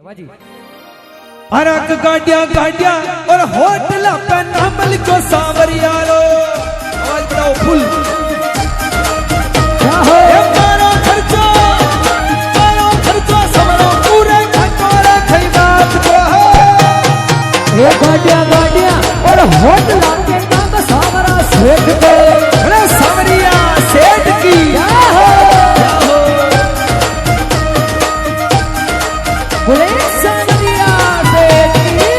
अरक गाड़िया गाड़िया और होटल पे नाम लिखो सांवरिया रो आवाज बढ़ाओ फुल मारो खर्चो समरो पूरे खटोरे खई बात को ये गाड़िया गाड़िया और होटल के नाम सांवरा सेठ को अरे सांवरिया सेठ की बोले सांवरिया सेठ की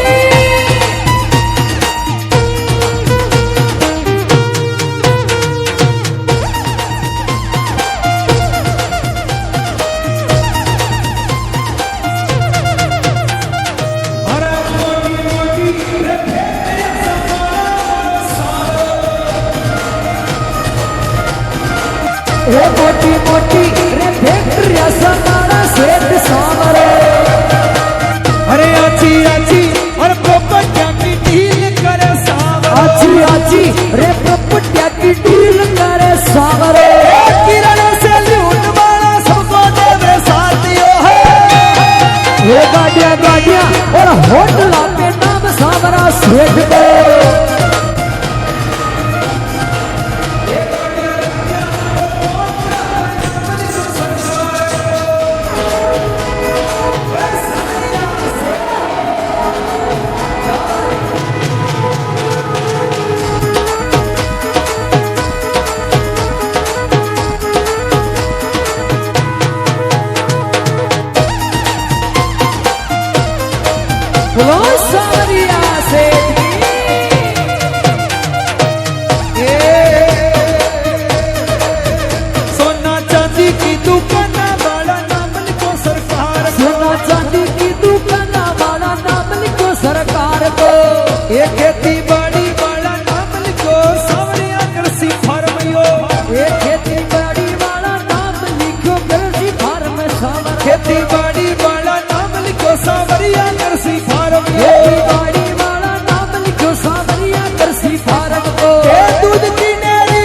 ये मोटी मोटी रे फैक्ट्री समारा सेठ सांवरे अरे आची आची और प्रॉपर्टियां की डील करे सांवरा आची आची रे प्रॉपर्टियां की डील करे सांवरे किराना से लूट वाला सबको देवे साथियों है ये गाड़िया गाड़िया और होटल के नाम सांवरा सेठ को बोलो सांवरिया सेठ की सोना चांदी की दुकान वाला नाम लिखो सरकार सोना चांदी की दुकान वाला नाम लिखो सरकार को ये खेती बाड़ी वाला नाम लिखो सांवरिया कृषि फार्म यो ये खेती बाड़ी वाला नाम लिखो कृषि फार्म सांवरा खेती बाड़ी वाला नाम लिखो सांवरिया कृषि फार्म खेती बाड़ी वाला नाम लिखो सांवरिया कृषि फार्म को ये दूध की नेरी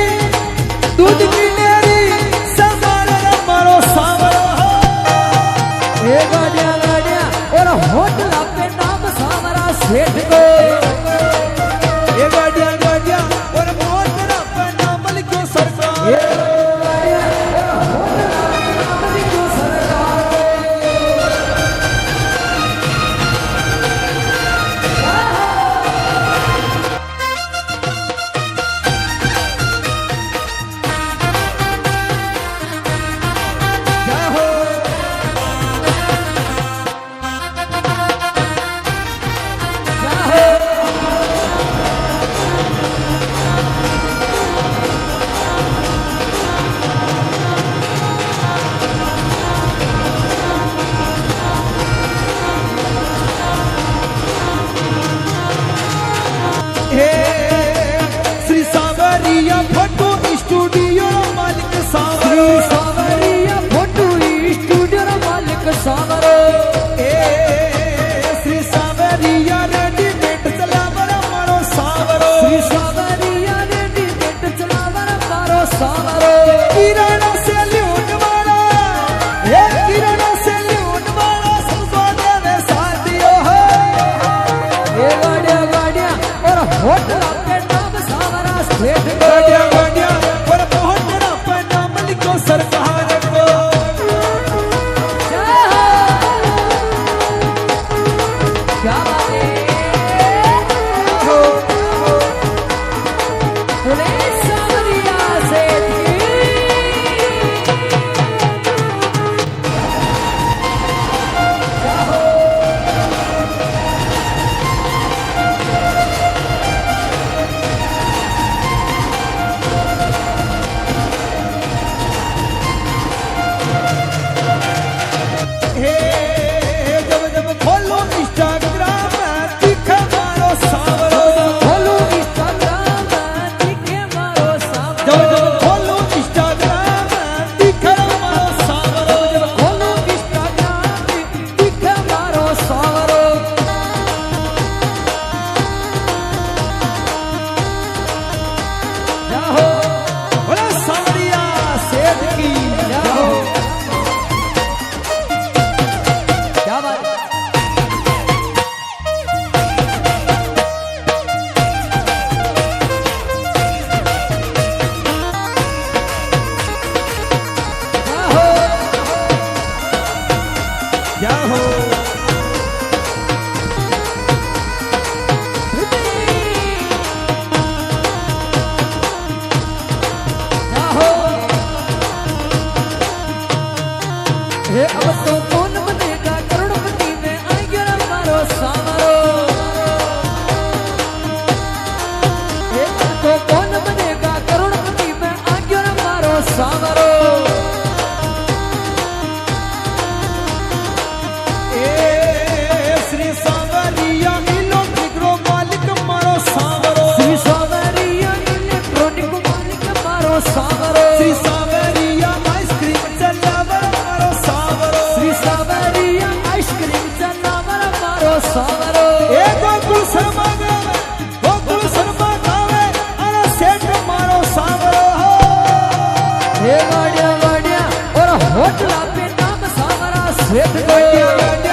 संभाल मारो सांवरा ये गाड़िया गाड़िया और होटल के नाम सांवरा सेठ को ये गाड़िया गाड़िया और मोटर पे नाम लिखो सरकार ये गाड़िया और होटल के नाम लिखो सरकार को जय हो हे श्री सांवरिया फोटो स्टूडियो मालिक श्री सांवरिया फोटो स्टूडियो मालिक सांवरे ए श्री सांवरिया रेडीमेड चलावर मारो सांवरो श्री सांवरिया रेडीमेड चलावर मारो सांवरे किराना से लूट वाला ये किराना से लूट वाला सबको देवे साथियों है ये गाड़िया गाड़िया और होटल के नाम सांवरा सेठ को गाड़िया गाड़िया और मोहटड़ा पे नाम लिखो सरकार को क्या बात है बोले सांवरिया सेठ हे जब जब खोलो इंस्टाग्राम गाड़िया गाड़िया और होटल पे नाम सामरा सेठ को गाड़िया गाड़िया